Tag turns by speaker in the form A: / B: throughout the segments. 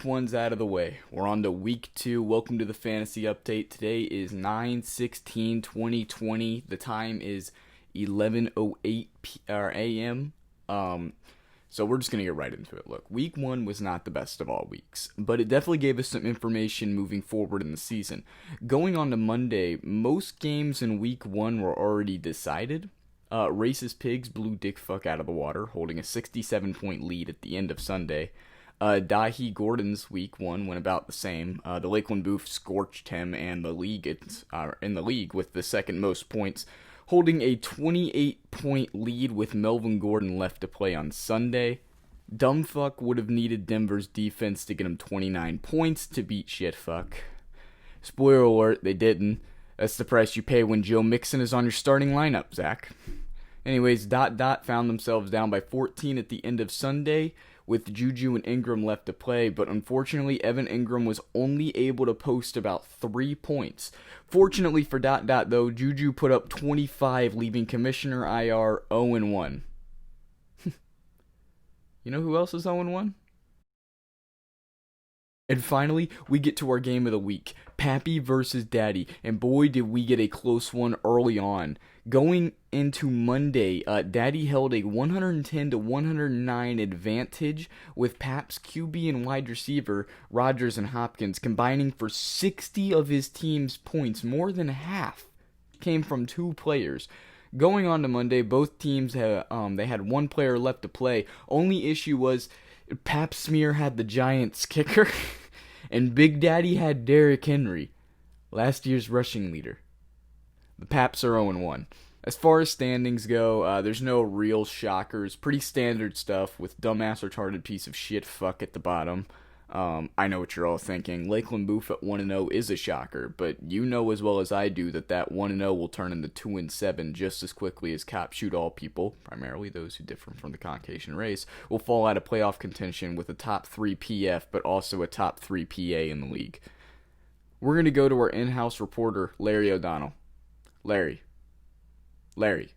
A: One's out of the way. We're on to week 2. Welcome to the fantasy update. Today is 9/16/2020. The time is 11:08 a.m. So we're just going to get right into it. Look, week 1 was not the best of all weeks, but it definitely gave us some information moving forward in the season. Going on to Monday, most games in week 1 were already decided. Racist Pigs blew Dick Fuck out of the water, holding a 67-point lead at the end of Sunday. Dahi Gordon's week 1 went about the same. The Lakeland Booth scorched him and the league in the league with the second most points, holding a 28-point lead with Melvin Gordon left to play on Sunday. Dumbfuck would have needed Denver's defense to get him 29 points to beat Shitfuck. Spoiler alert, they didn't. That's the price you pay when Joe Mixon is on your starting lineup, Zach. Anyways, found themselves down by 14 at the end of Sunday, with Juju and Ingram left to play, but unfortunately Evan Ingram was only able to post about 3 points. Fortunately for though, Juju put up 25, leaving Commissioner IR 0-1. You know who else is 0-1? And finally, we get to our game of the week, Pappy versus Daddy, and boy did we get a close one early on. Going into Monday, Daddy held a 110-109 advantage, with Pap's QB and wide receiver, Rodgers and Hopkins, combining for 60 of his team's points. More than half came from 2 players. Going on to Monday, both teams had one player left to play. Only issue was Pap Smear had the Giants kicker, and Big Daddy had Derrick Henry, last year's rushing leader. The Paps are 0-1. As far as standings go, there's no real shockers. Pretty standard stuff with dumbass retarded piece of shit fuck at the bottom. I know what you're all thinking. Lakeland Booth at 1-0 is a shocker, but you know as well as I do that 1-0 will turn into 2-7 just as quickly as Cop Shoot All people, primarily those who differ from the Caucasian race, will fall out of playoff contention with a top 3 PF, but also a top 3 PA in the league. We're going to go to our in-house reporter, Larry O'Donnell. Larry. Larry,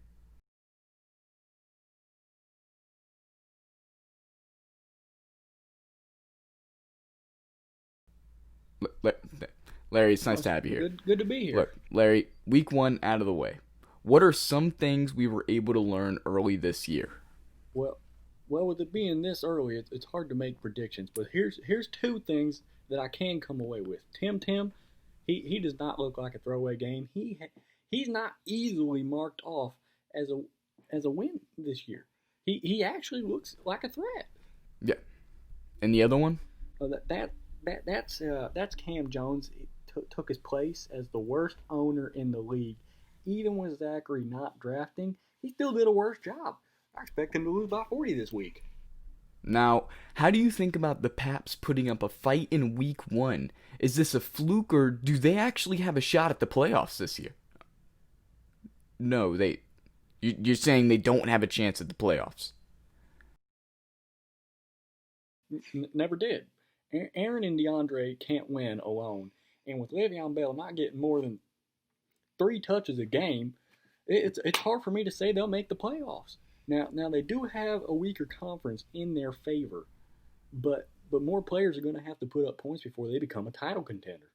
A: it's nice to have you here.
B: Good to be here.
A: Look, Larry, week 1 out of the way. What are some things we were able to learn early this year?
B: Well, well, with it being this early, it's hard to make predictions. But here's 2 things that I can come away with. Tim, he does not look like a throwaway game. He's not easily marked off as a win this year. He actually looks like a threat.
A: Yeah. And the other one?
B: That's Cam Jones. He took his place as the worst owner in the league. Even with Zachary not drafting, he still did a worse job. I expect him to lose by 40 this week.
A: Now, how do you think about the Paps putting up a fight in week 1? Is this a fluke, or do they actually have a shot at the playoffs this year? No, you're saying they don't have a chance at the playoffs.
B: Never did. Aaron and DeAndre can't win alone. And with Le'Veon Bell not getting more than 3 touches a game, it's hard for me to say they'll make the playoffs. Now they do have a weaker conference in their favor, but more players are going to have to put up points before they become a title contender.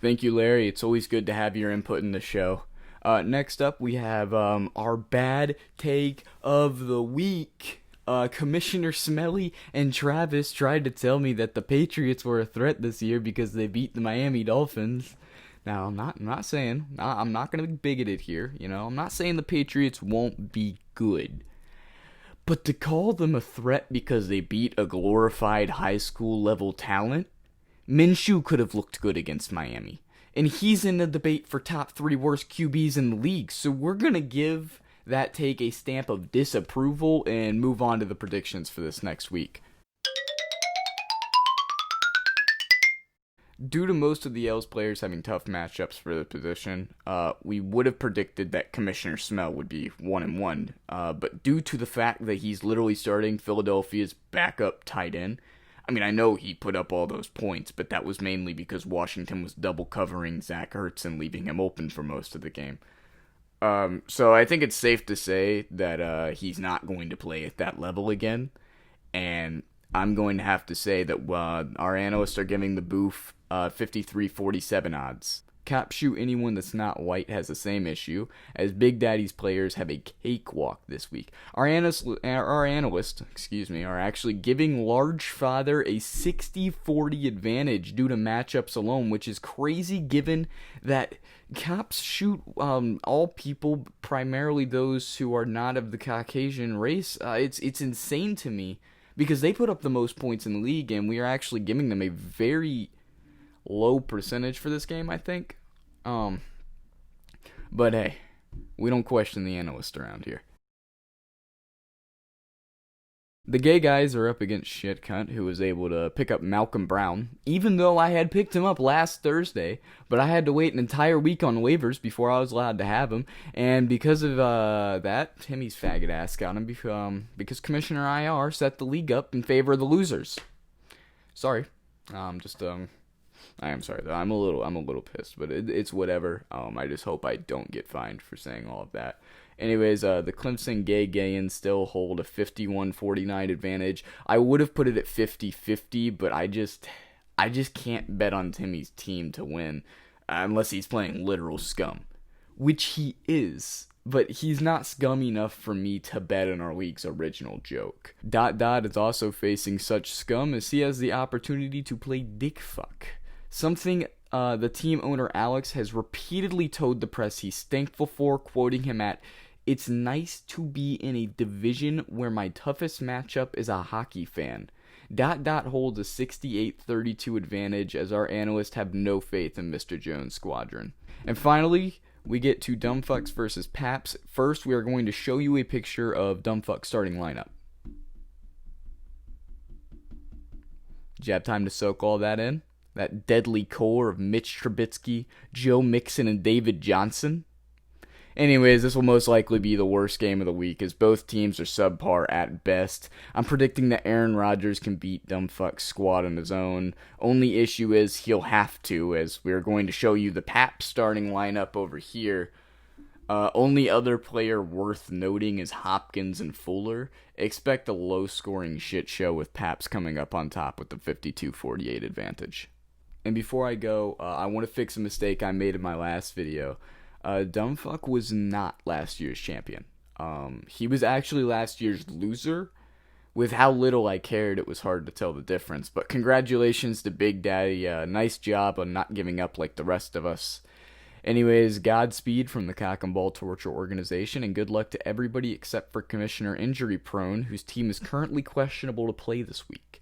A: Thank you, Larry. It's always good to have your input in the show. Next up, we have our bad take of the week. Commissioner Smelly and Travis tried to tell me that the Patriots were a threat this year because they beat the Miami Dolphins. Now, I'm not saying, I'm not going to be bigoted here, I'm not saying the Patriots won't be good. But to call them a threat because they beat a glorified high school level talent, Minshew could have looked good against Miami. And he's in the debate for top 3 worst QBs in the league, so we're going to give that take a stamp of disapproval and move on to the predictions for this next week. Due to most of the L's players having tough matchups for the position, we would have predicted that Commissioner Smell would be 1-1. But due to the fact that he's literally starting Philadelphia's backup tight end, I know he put up all those points, but that was mainly because Washington was double covering Zach Ertz and leaving him open for most of the game. So I think it's safe to say that he's not going to play at that level again. And I'm going to have to say that our analysts are giving the Boof 53-47 odds. Cap Shoot anyone that's not white has the same issue, as Big Daddy's players have a cakewalk this week. Our analysts, are actually giving Large Father a 60-40 advantage due to matchups alone, which is crazy given that Caps Shoot all people, primarily those who are not of the Caucasian race. It's insane to me because they put up the most points in the league, and we are actually giving them a very low percentage for this game, I think. But hey, we don't question the analyst around here. The gay guys are up against Shit Cunt, who was able to pick up Malcolm Brown, even though I had picked him up last Thursday, but I had to wait an entire week on waivers before I was allowed to have him, and because of that, Timmy's faggot ass got him because Commissioner IR set the league up in favor of the losers. Sorry, I am sorry though. I'm a little pissed, but it's whatever. I just hope I don't get fined for saying all of that. Anyways, the Clemson Gayans still hold a 51-49 advantage. I would have put it at 50-50, but I just can't bet on Timmy's team to win unless he's playing literal scum, which he is. But he's not scum enough for me to bet on our league's original joke. Dot is also facing such scum as he has the opportunity to play dick fuck. Something the team owner Alex has repeatedly told the press he's thankful for, quoting him at, "It's nice to be in a division where my toughest matchup is a hockey fan." Dot holds a 68-32 advantage as our analysts have no faith in Mr. Jones' squadron. And finally, we get to Dumbfucks versus Paps. First, we are going to show you a picture of Dumbfuck's starting lineup. Did you have time to soak all that in? That deadly core of Mitch Trubisky, Joe Mixon, and David Johnson? Anyways, this will most likely be the worst game of the week as both teams are subpar at best. I'm predicting that Aaron Rodgers can beat Dumbfuck's squad on his own. Only issue is he'll have to, as we're going to show you the Pap starting lineup over here. Only other player worth noting is Hopkins and Fuller. Expect a low-scoring shit show with Paps coming up on top with the 52-48 advantage. And before I go, I want to fix a mistake I made in my last video. Dumbfuck was not last year's champion. He was actually last year's loser. With how little I cared, it was hard to tell the difference. But congratulations to Big Daddy. Nice job on not giving up like the rest of us. Anyways, Godspeed from the Cock and Ball Torture Organization, and good luck to everybody except for Commissioner Injury Prone, whose team is currently questionable to play this week.